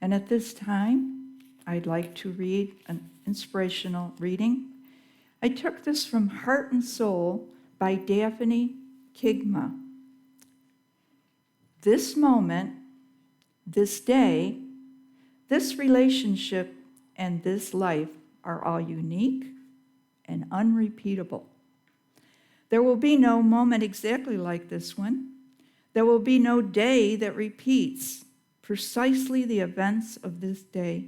And at this time, I'd like to read an inspirational reading. I took this from Heart and Soul by Daphne Kigma. This moment, this day, this relationship, and this life are all unique and unrepeatable. There will be no moment exactly like this one. There will be no day that repeats precisely the events of this day.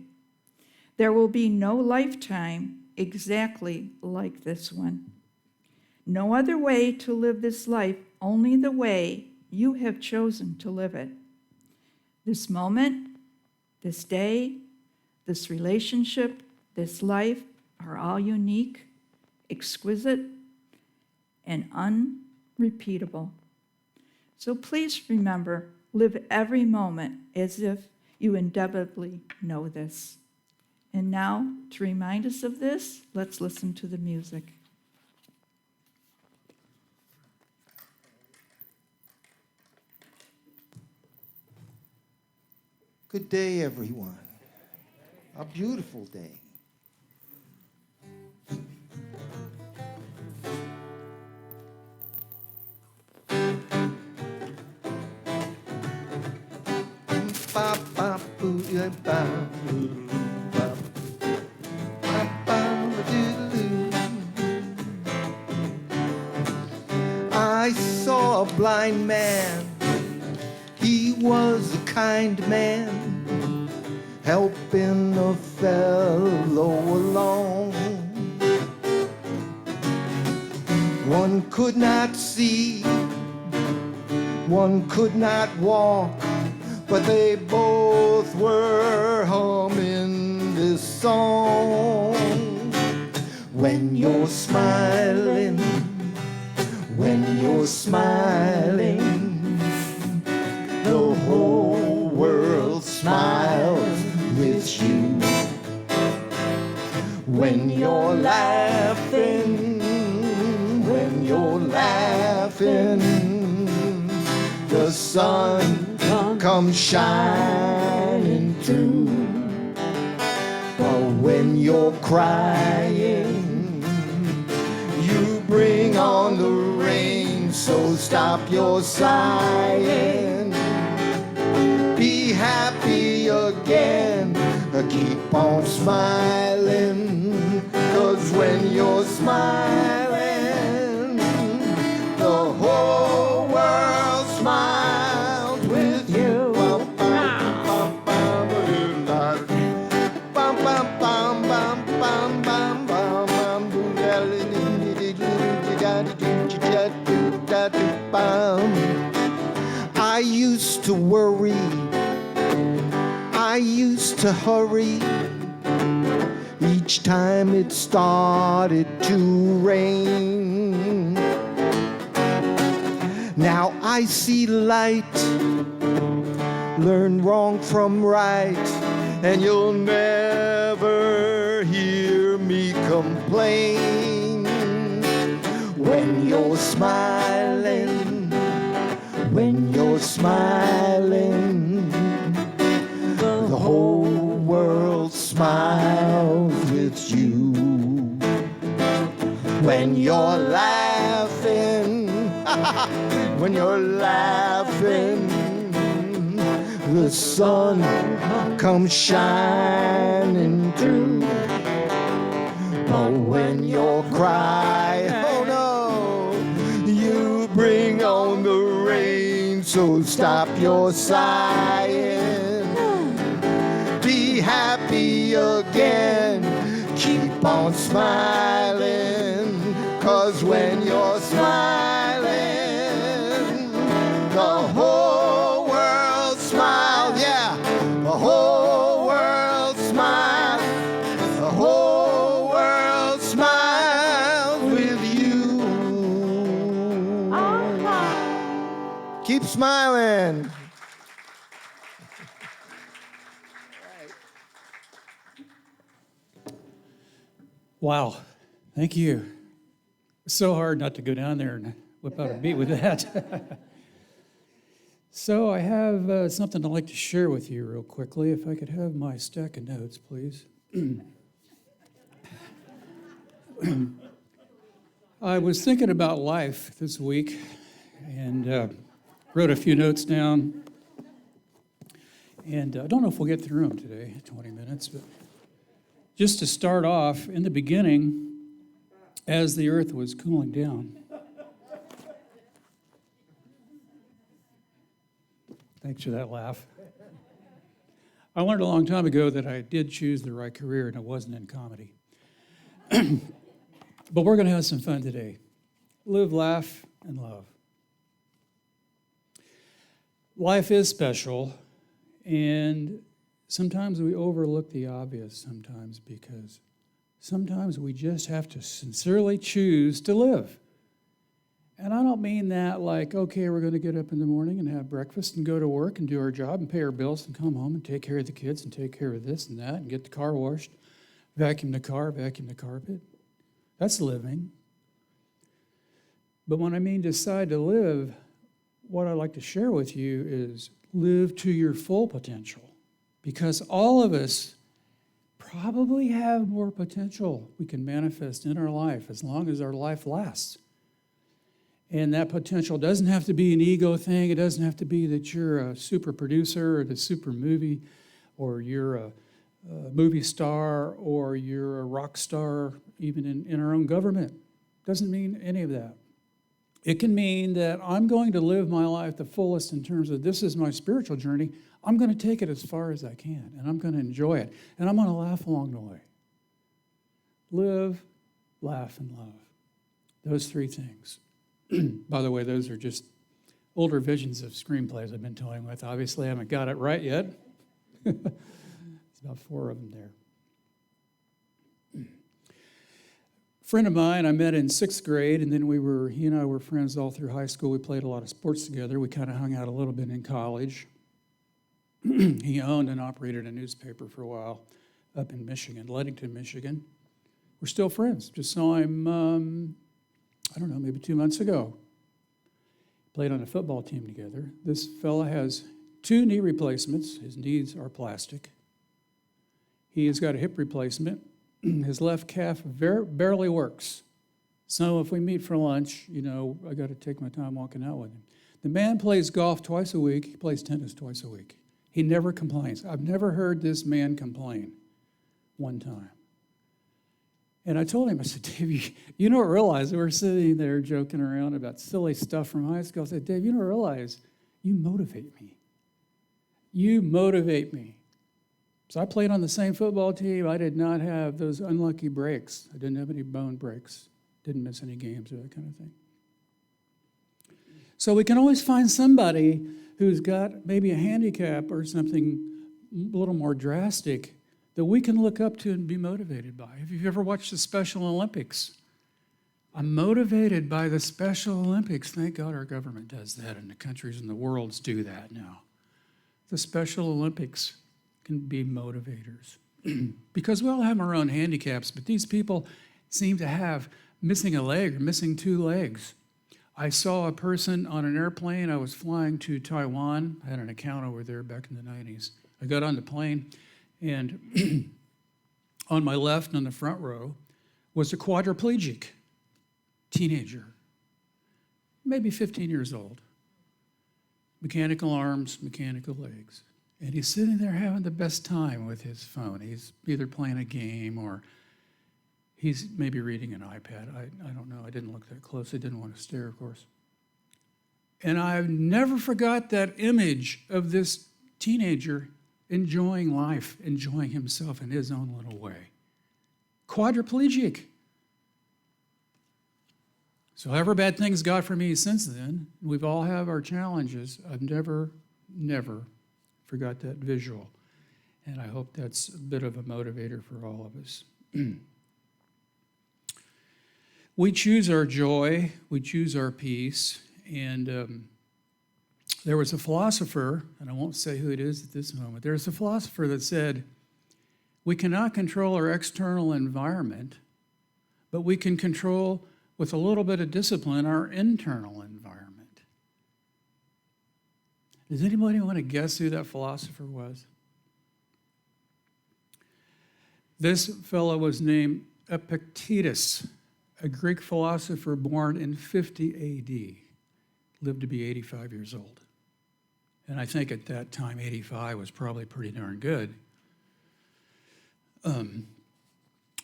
There will be no lifetime exactly like this one. No other way to live this life, only the way you have chosen to live it. This moment, this day, this relationship, this life are all unique, exquisite, and unrepeatable. So please remember, live every moment as if you indelibly know this. And now, to remind us of this, let's listen to the music. Good day, everyone. A beautiful day. I saw a blind man. He was a kind man, helping a fellow along. One could not see, one could not walk, but they both were humming this song. When you're smiling, when you're smiling, the whole world smiles with you. When you're laughing, when you're laughing, the sun comes shining through. But when you're crying, you bring on the rain, so stop your sighing. Be happy again, keep on smiling, 'cause when you're smiling, the whole world smiles with you. I used to worry, I used to hurry each time it started to rain. Now I see light, learn wrong from right, and you'll never hear me complain. When you're smiling, when you're smiling, the whole world smiles with you. When you're laughing, when you're laughing, the sun comes shining through. But when you're crying, oh no, you bring on the rain, so stop your sighing. Be happy again, keep on smiling, 'cause when you're smiling, the whole world smiles, yeah, the whole world smiles, the whole world smiles with you. Keep smiling. Wow, thank you. It's so hard not to go down there and whip out a beat with that. So I have something I'd like to share with you real quickly. If I could have my stack of notes, please. I was thinking about life this week and wrote a few notes down. And I don't know if we'll get through them today, 20 minutes, but just to start off, in the beginning, as the earth was cooling down. Thanks for that laugh. I learned a long time ago that I did choose the right career and it wasn't in comedy. But we're going to have some fun today. Live, laugh, and love. Life is special, and sometimes we overlook the obvious sometimes because sometimes we just have to sincerely choose to live. And I don't mean that like, okay, we're going to get up in the morning and have breakfast and go to work and do our job and pay our bills and come home and take care of the kids and take care of this and that and get the car washed, vacuum the car, vacuum the carpet. That's living. But when I mean decide to live, what I'd like to share with you is live to your full potential. Because all of us probably have more potential we can manifest in our life as long as our life lasts. And that potential doesn't have to be an ego thing. It doesn't have to be that you're a super producer or the super movie, or you're a movie star, or you're a rock star, even in our own government. Doesn't mean any of that. It can mean that I'm going to live my life the fullest in terms of this is my spiritual journey. I'm going to take it as far as I can, and I'm going to enjoy it, and I'm going to laugh along the way. Live, laugh, and love. Those three things. By the way, those are just older visions of screenplays I've been toying with. Obviously, I haven't got it right yet. There's about 4 of them there. Friend of mine I met in 6th grade, and then he and I were friends all through high school. We played a lot of sports together. We kind of hung out a little bit in college. He owned and operated a newspaper for a while up in Michigan, Ludington, Michigan. We're still friends. Just saw him, I don't know, maybe 2 months ago. Played on a football team together. This fella has 2 knee replacements. His knees are plastic. He has got a hip replacement. His left calf barely works. So if we meet for lunch, I got to take my time walking out with him. The man plays golf twice a week. He plays tennis twice a week. He never complains. I've never heard this man complain one time. And I told him, I said, Dave, you don't realize, we were sitting there joking around about silly stuff from high school. I said, Dave, you don't realize you motivate me. You motivate me. So I played on the same football team. I did not have those unlucky breaks. I didn't have any bone breaks. Didn't miss any games or that kind of thing. So we can always find somebody who's got maybe a handicap or something a little more drastic that we can look up to and be motivated by. If you've ever watched the Special Olympics, I'm motivated by the Special Olympics. Thank God our government does that, and the countries in the world do that now. The Special Olympics can be motivators. Because we all have our own handicaps, but these people seem to have missing a leg or missing 2 legs. I saw a person on an airplane. I was flying to Taiwan. I had an account over there back in the 90s. I got on the plane, and on my left, on the front row, was a quadriplegic teenager, maybe 15 years old. Mechanical arms, mechanical legs. And he's sitting there having the best time with his phone. He's either playing a game or he's maybe reading an iPad. I don't know. I didn't look that close. I didn't want to stare, of course. And I've never forgot that image of this teenager enjoying life, enjoying himself in his own little way. Quadriplegic. So however bad things got for me since then, we've all have our challenges. I've never forgot that visual. And I hope that's a bit of a motivator for all of us. We choose our joy, we choose our peace, and there was a philosopher, and I won't say who it is at this moment, there's a philosopher that said, we cannot control our external environment, but we can control, with a little bit of discipline, our internal environment. Does anybody want to guess who that philosopher was? This fellow was named Epictetus, a Greek philosopher born in 50 A.D., lived to be 85 years old. And I think at that time, 85 was probably pretty darn good.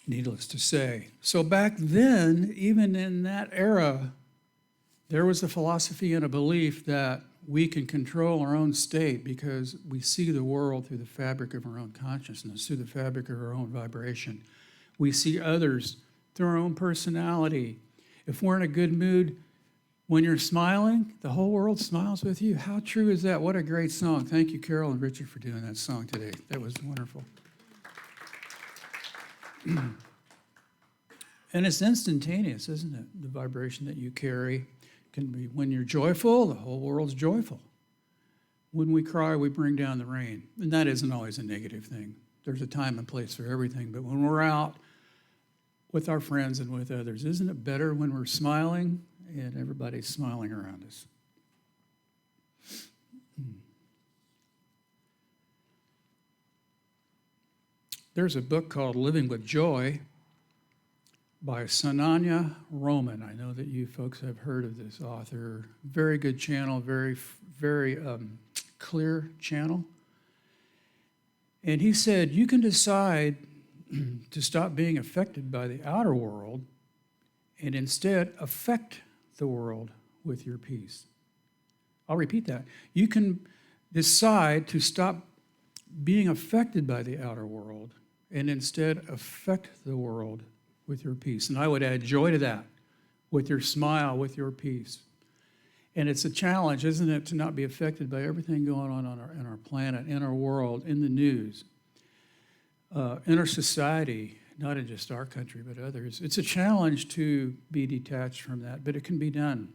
Needless to say. So back then, even in that era, there was a philosophy and a belief that we can control our own state because we see the world through the fabric of our own consciousness, through the fabric of our own vibration. We see others through our own personality. If we're in a good mood, when you're smiling, the whole world smiles with you. How true is that? What a great song. Thank you, Carol and Richard, for doing that song today. That was wonderful. And it's instantaneous, isn't it? The vibration that you carry can be, when you're joyful, the whole world's joyful. When we cry, we bring down the rain. And that isn't always a negative thing. There's a time and place for everything. But when we're out with our friends and with others, isn't it better when we're smiling and everybody's smiling around us? There's a book called Living with Joy by Sananya Roman. I know that you folks have heard of this author. Very good channel, very clear channel. And he said, you can decide to stop being affected by the outer world and instead affect the world with your peace. I'll repeat that. You can decide to stop being affected by the outer world and instead affect the world with your peace. And I would add joy to that, with your smile, with your peace. And it's a challenge, isn't it, to not be affected by everything going on in our planet, in our world, in the news, in our society, not in just our country, but others. It's a challenge to be detached from that, but it can be done.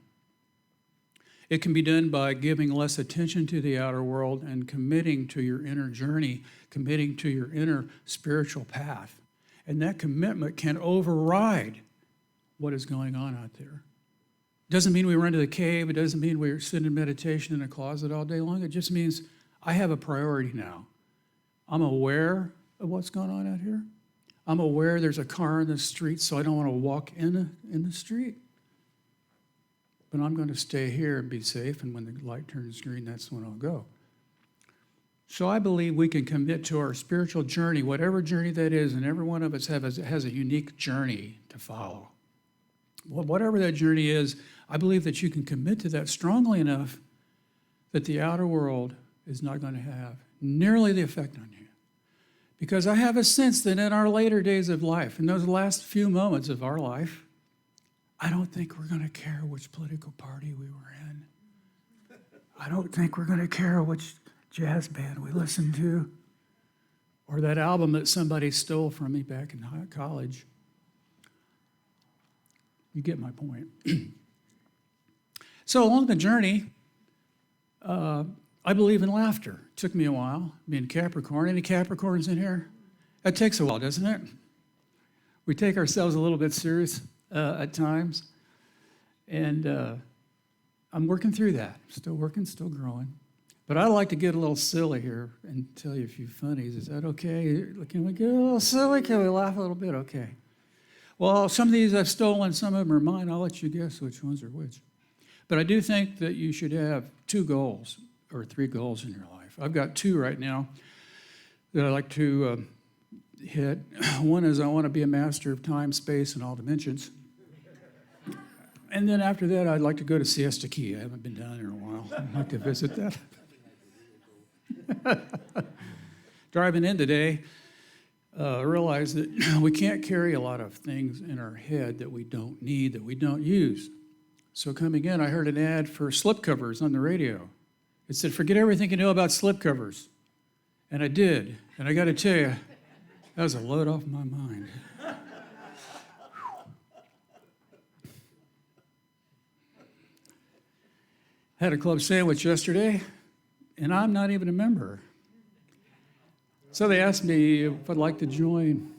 It can be done by giving less attention to the outer world and committing to your inner journey, committing to your inner spiritual path. And that commitment can override what is going on out there. Doesn't mean we run to the cave. It doesn't mean we sit in meditation in a closet all day long. It just means I have a priority now. I'm aware of what's going on out here. I'm aware there's a car in the street, so I don't want to walk in the street. But I'm going to stay here and be safe, and when the light turns green, that's when I'll go. So I believe we can commit to our spiritual journey, whatever journey that is, and every one of us has a unique journey to follow. Well, whatever that journey is, I believe that you can commit to that strongly enough that the outer world is not going to have nearly the effect on you. Because I have a sense that in our later days of life, in those last few moments of our life, I don't think we're going to care which political party we were in. I don't think we're going to care which jazz band we listened to or that album that somebody stole from me back in college. You get my point. So along the journey, I believe in laughter. It took me a while, being Capricorn. Any Capricorns in here? That takes a while, doesn't it? We take ourselves a little bit serious at times. And I'm working through that. Still working, still growing. But I like to get a little silly here and tell you a few funnies. Is that okay? Can we get a little silly? Can we laugh a little bit? Okay. Well, some of these I've stolen, some of them are mine. I'll let you guess which ones are which. But I do think that you should have 2 goals or 3 goals in your life. I've got 2 right now that I like to hit. One is I want to be a master of time, space, and all dimensions. And then after that, I'd like to go to Siesta Key. I haven't been down there in a while. I'd like to visit that. Driving in today, I realized that we can't carry a lot of things in our head that we don't need, that we don't use. So coming in, I heard an ad for slipcovers on the radio. It said, forget everything you know about slipcovers. And I did. And I got to tell you, that was a load off my mind. Had a club sandwich yesterday, and I'm not even a member. So they asked me if I'd like to join.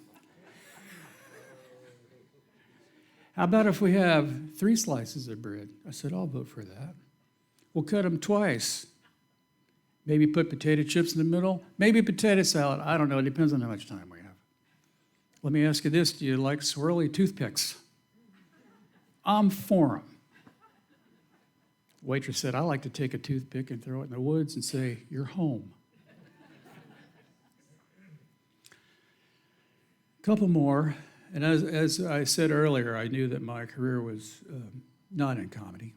How about if we have 3 slices of bread? I said, I'll vote for that. We'll cut them twice. Maybe put potato chips in the middle. Maybe potato salad. I don't know. It depends on how much time we have. Let me ask you this. Do you like swirly toothpicks? I'm for them. Waitress said, I like to take a toothpick and throw it in the woods and say, you're home. A couple more. And as I said earlier, I knew that my career was not in comedy.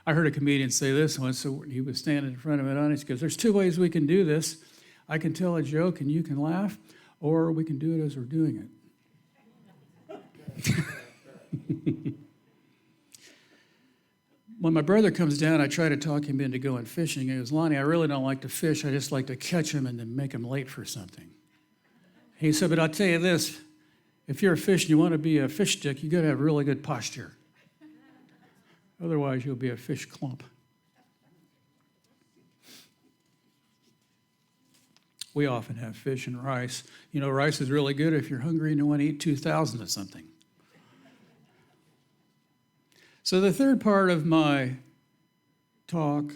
I heard a comedian say this once. So he was standing in front of an audience. He goes, there's two ways we can do this. I can tell a joke and you can laugh, or we can do it as we're doing it. When my brother comes down, I try to talk him into going fishing. He goes, Lonnie, I really don't like to fish. I just like to catch him and then make him late for something. He said, but I'll tell you this, if you're a fish and you want to be a fish stick, you got to have really good posture. Otherwise, you'll be a fish clump. We often have fish and rice. You know, rice is really good if you're hungry and you want to eat 2,000 of something. So the third part of my talk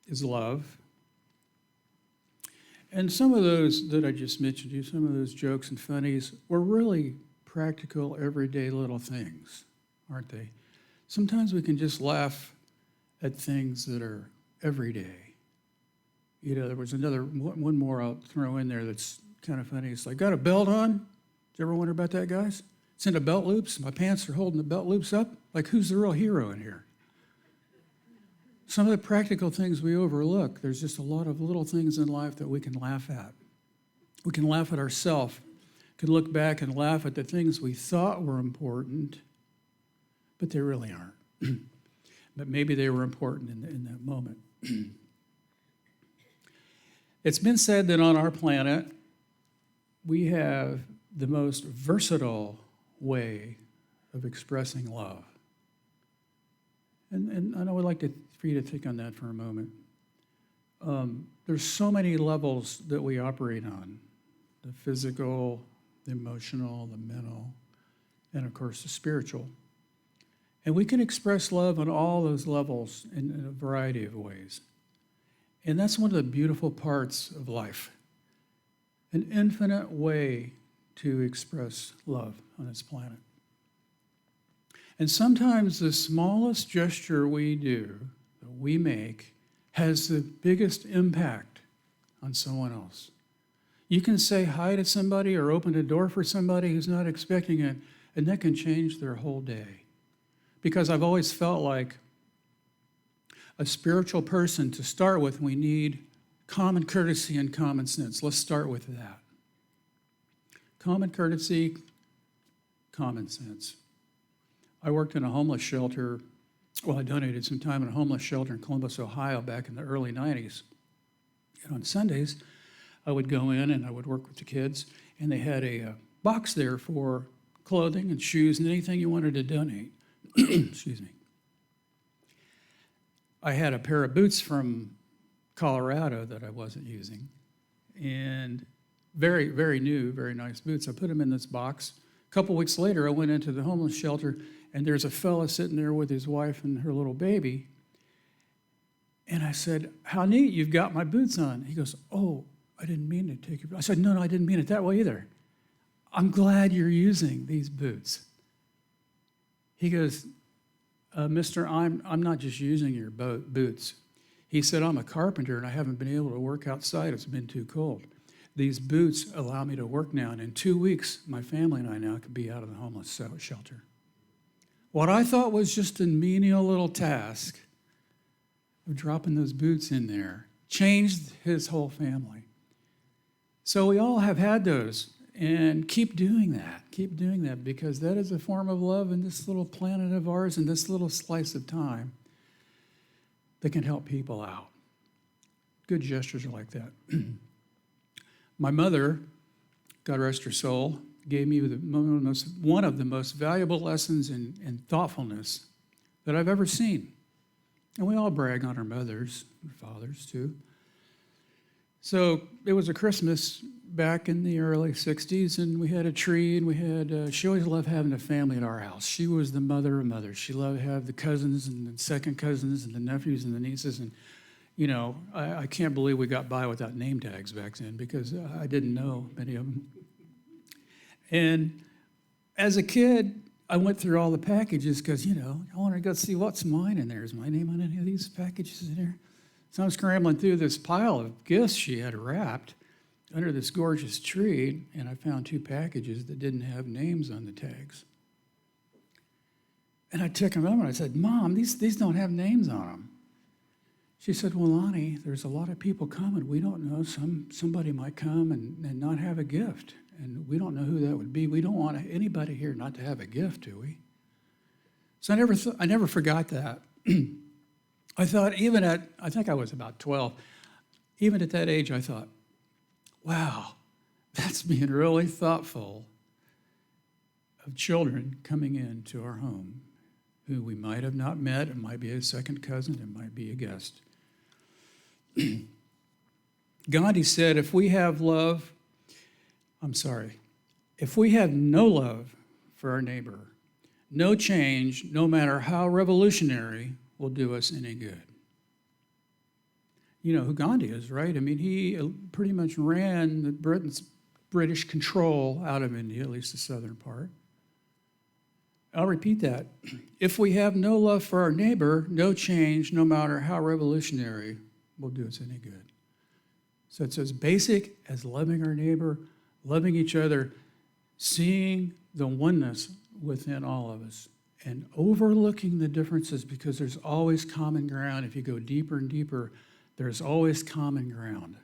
is love. And some of those that I just mentioned to you, some of those jokes and funnies, were really practical, everyday little things, aren't they? Sometimes we can just laugh at things that are everyday. You know, there was one more I'll throw in there that's kind of funny. It's like, got a belt on? Did you ever wonder about that, guys? It's in the belt loops. My pants are holding the belt loops up. Like, who's the real hero in here? Some of the practical things we overlook. There's just a lot of little things in life that we can laugh at. We can laugh at ourselves. We can look back and laugh at the things we thought were important, but they really aren't. But maybe they were important in that moment. It's been said that on our planet, we have the most versatile way of expressing love. And I would like for you to think on that for a moment. There's so many levels that we operate on: the physical, the emotional, the mental, and of course the spiritual. And we can express love on all those levels in a variety of ways. And that's one of the beautiful parts of life. An infinite way to express love on this planet. And sometimes the smallest gesture we do, that we make, has the biggest impact on someone else. You can say hi to somebody or open a door for somebody who's not expecting it, and that can change their whole day. Because I've always felt like a spiritual person, to start with, we need common courtesy and common sense. Let's start with that. Common courtesy, common sense. I worked in a homeless shelter. Well, I donated some time in a homeless shelter in Columbus, Ohio back in the early 90s. And on Sundays, I would go in and I would work with the kids, and they had a box there for clothing and shoes and anything you wanted to donate. Excuse me. I had a pair of boots from Colorado that I wasn't using, and very, very new, very nice boots. I put them in this box. A couple weeks later, I went into the homeless shelter, and there's a fella sitting there with his wife and her little baby. And I said, how neat, you've got my boots on. He goes, oh, I didn't mean to take your boots. I said, no, I didn't mean it that way either. I'm glad you're using these boots. He goes, mister, I'm not just using your boots. He said, I'm a carpenter and I haven't been able to work outside. It's been too cold. These boots allow me to work now, and in 2 weeks, my family and I now could be out of the homeless shelter. What I thought was just a menial little task of dropping those boots in there changed his whole family. So we all have had those, and keep doing that, because that is a form of love in this little planet of ours, in this little slice of time that can help people out. Good gestures are like that. My mother, God rest her soul, gave me one of the most valuable lessons in thoughtfulness that I've ever seen. And we all brag on our mothers and fathers too. So it was a Christmas back in the early 60s, and we had a tree, and we had, she always loved having a family at our house. She was the mother of mothers. She loved to have the cousins and the second cousins and the nephews and the nieces. And, I can't believe we got by without name tags back then because I didn't know many of them. And as a kid, I went through all the packages because, I wanted to go see what's mine in there. Is my name on any of these packages in there? So I'm scrambling through this pile of gifts she had wrapped under this gorgeous tree, and I found 2 packages that didn't have names on the tags. And I took them over and I said, Mom, these don't have names on them. She said, well, Lonnie, there's a lot of people coming. We don't know. Somebody might come and not have a gift, and we don't know who that would be. We don't want anybody here not to have a gift, do we? So I never forgot that. I thought I think I was about 12, even at that age, I thought, wow, that's being really thoughtful of children coming into our home who we might have not met. It might be a second cousin, it might be a guest. Gandhi said, if we have no love for our neighbor, no change, no matter how revolutionary, will do us any good. You know who Gandhi is, right? I mean, he pretty much ran the British control out of India, at least the southern part. I'll repeat that. If we have no love for our neighbor, no change, no matter how revolutionary, will do us any good. So it's as basic as loving our neighbor, loving each other, seeing the oneness within all of us, and overlooking the differences, because there's always common ground. If you go deeper and deeper, there's always common ground.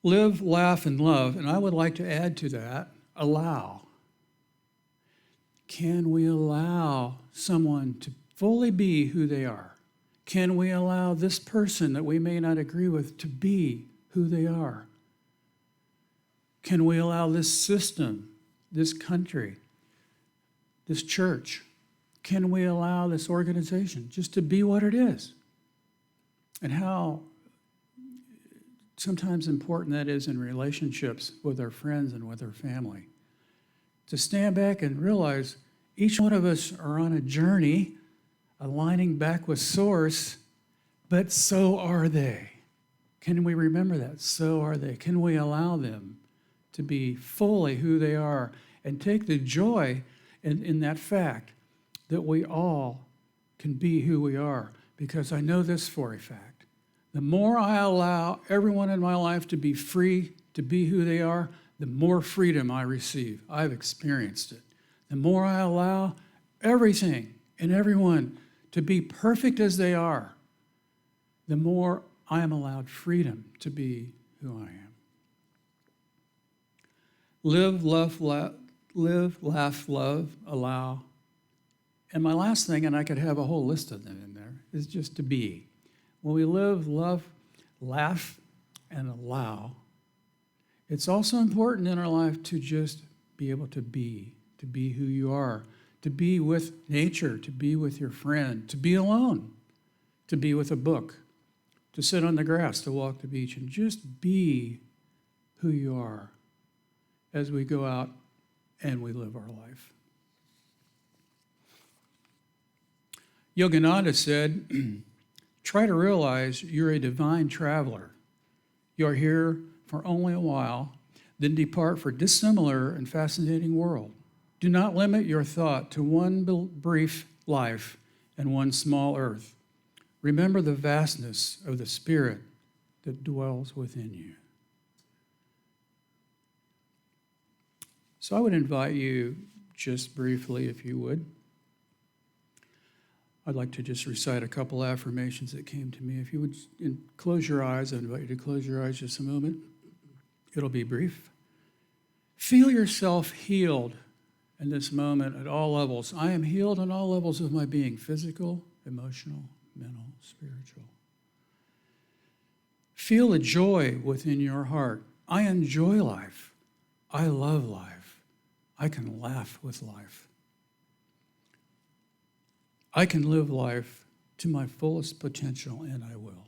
Live, laugh, and love. And I would like to add to that, allow. Can we allow someone to fully be who they are? Can we allow this person that we may not agree with to be who they are? Can we allow this system, this country, this church, can we allow this organization just to be what it is? And how sometimes important that is in relationships with our friends and with our family. To stand back and realize each one of us are on a journey aligning back with Source, but so are they. Can we remember that? So are they. Can we allow them to be fully who they are and take the joy in that fact that we all can be who we are? Because I know this for a fact. The more I allow everyone in my life to be free to be who they are, the more freedom I receive. I've experienced it. The more I allow everything and everyone to be perfect as they are, the more I am allowed freedom to be who I am. Live, laugh, love, allow. And my last thing, and I could have a whole list of them in there, is just to be. When we live, love, laugh, and allow, it's also important in our life to just be able to be who you are, to be with nature, to be with your friend, to be alone, to be with a book, to sit on the grass, to walk the beach, and just be who you are as we go out and we live our life. Yogananda said, try to realize you're a divine traveler. You're here for only a while, then depart for dissimilar and fascinating world. Do not limit your thought to one brief life and one small earth. Remember the vastness of the Spirit that dwells within you. So I would invite you just briefly, if you would. I'd like to just recite a couple affirmations that came to me. If you would close your eyes, I invite you to close your eyes just a moment. It'll be brief. Feel yourself healed in this moment at all levels. I am healed on all levels of my being, physical, emotional, mental, spiritual. Feel the joy within your heart. I enjoy life. I love life. I can laugh with life. I can live life to my fullest potential, and I will.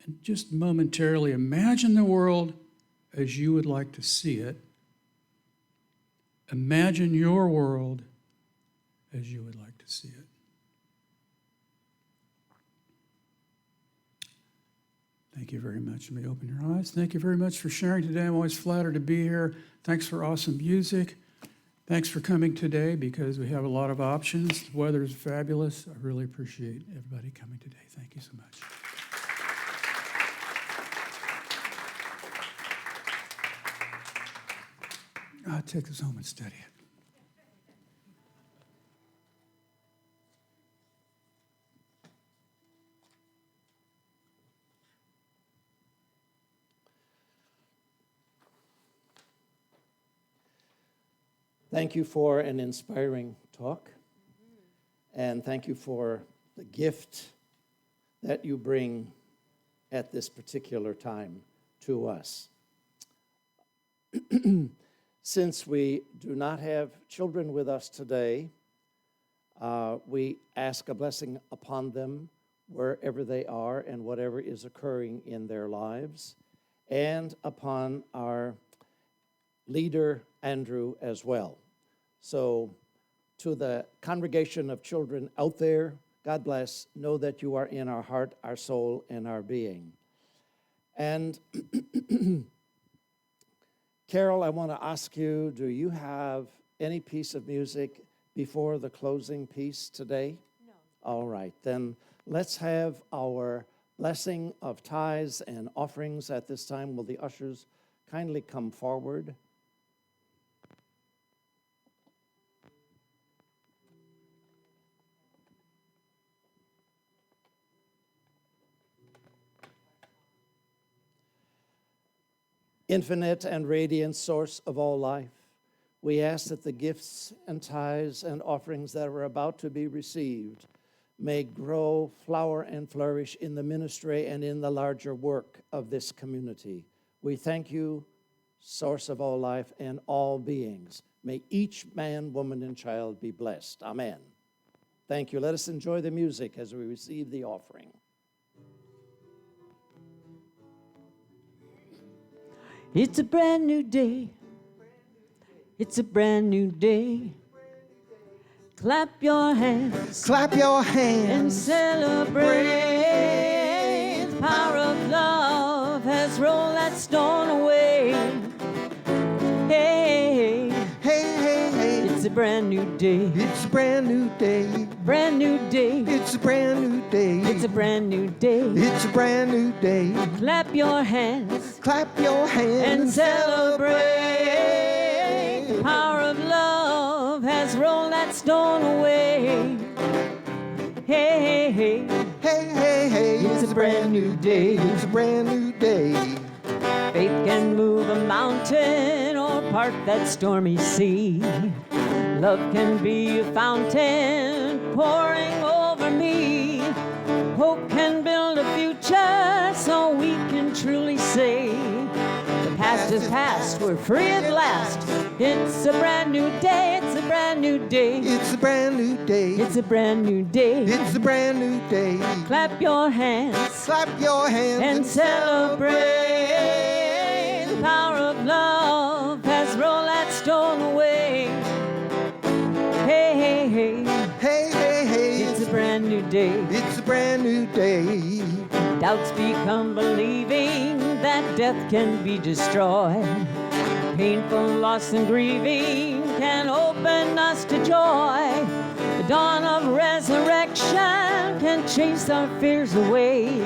And just momentarily imagine the world as you would like to see it. Imagine your world as you would like to see it. Thank you very much. Let me open your eyes. Thank you very much for sharing today. I'm always flattered to be here. Thanks for awesome music. Thanks for coming today because we have a lot of options. The weather is fabulous. I really appreciate everybody coming today. Thank you so much. I'll take this home and study it. Thank you for an inspiring talk, and thank you for the gift that you bring at this particular time to us. Since we do not have children with us today, we ask a blessing upon them wherever they are and whatever is occurring in their lives, and upon our leader, Andrew, as well. So to the congregation of children out there, God bless. Know that you are in our heart, our soul, and our being. And Carol, I want to ask you, do you have any piece of music before the closing piece today? No. All right, then let's have our blessing of tithes and offerings at this time. Will the ushers kindly come forward? Infinite and radiant source of all life, we ask that the gifts and tithes and offerings that are about to be received may grow, flower, and flourish in the ministry and in the larger work of this community. We thank you, source of all life and all beings. May each man, woman, and child be blessed. Amen. Thank you. Let us enjoy the music as we receive the offering. It's a brand new day. It's a brand new day. Clap your hands. Clap your And hands. celebrate. The power of love has rolled that stone away. Hey, Hey, hey, hey. it's a brand new day. It's a brand new day. Brand new day. It's a brand new day. It's a brand new day. It's a brand new day. Clap your hands Clap your hands. and celebrate. The power of love has rolled that stone away. Hey, hey, Hey, hey, hey. it's a brand new day. It's a brand new day. Faith can move a mountain or part that stormy sea. Love can be a fountain pouring over me. Hope can build a future so we can truly say the past is past, we're free at last. It's a brand new day, it's a brand new day. It's a brand new day. It's a brand new day. It's a brand new day. Clap your hands Clap your hands and celebrate. The power of love has rolled that stone away. Hey, hey, hey, Hey, hey, hey. it's a brand new day. It's a brand new day. Doubts become believing that death can be destroyed. Painful loss and grieving can open us to joy. The dawn of resurrection can chase our fears away.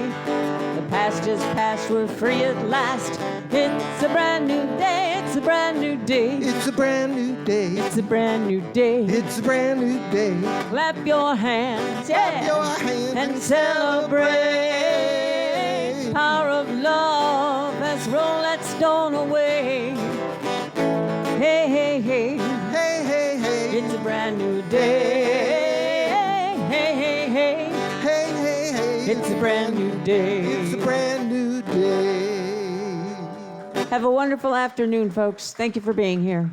The past is past, we're free at last. It's a brand new day, it's a brand new day. It's a brand new day. It's a brand new day. It's a brand new day. Clap your hands, Clap your yeah, hands and celebrate. Power of love has rolled that stone away. Hey, hey, hey, Hey, hey, hey. it's a brand new day. Hey, hey, hey, Hey, hey, hey. it's a brand new day. It's a brand new day. Have a wonderful afternoon, folks. Thank you for being here.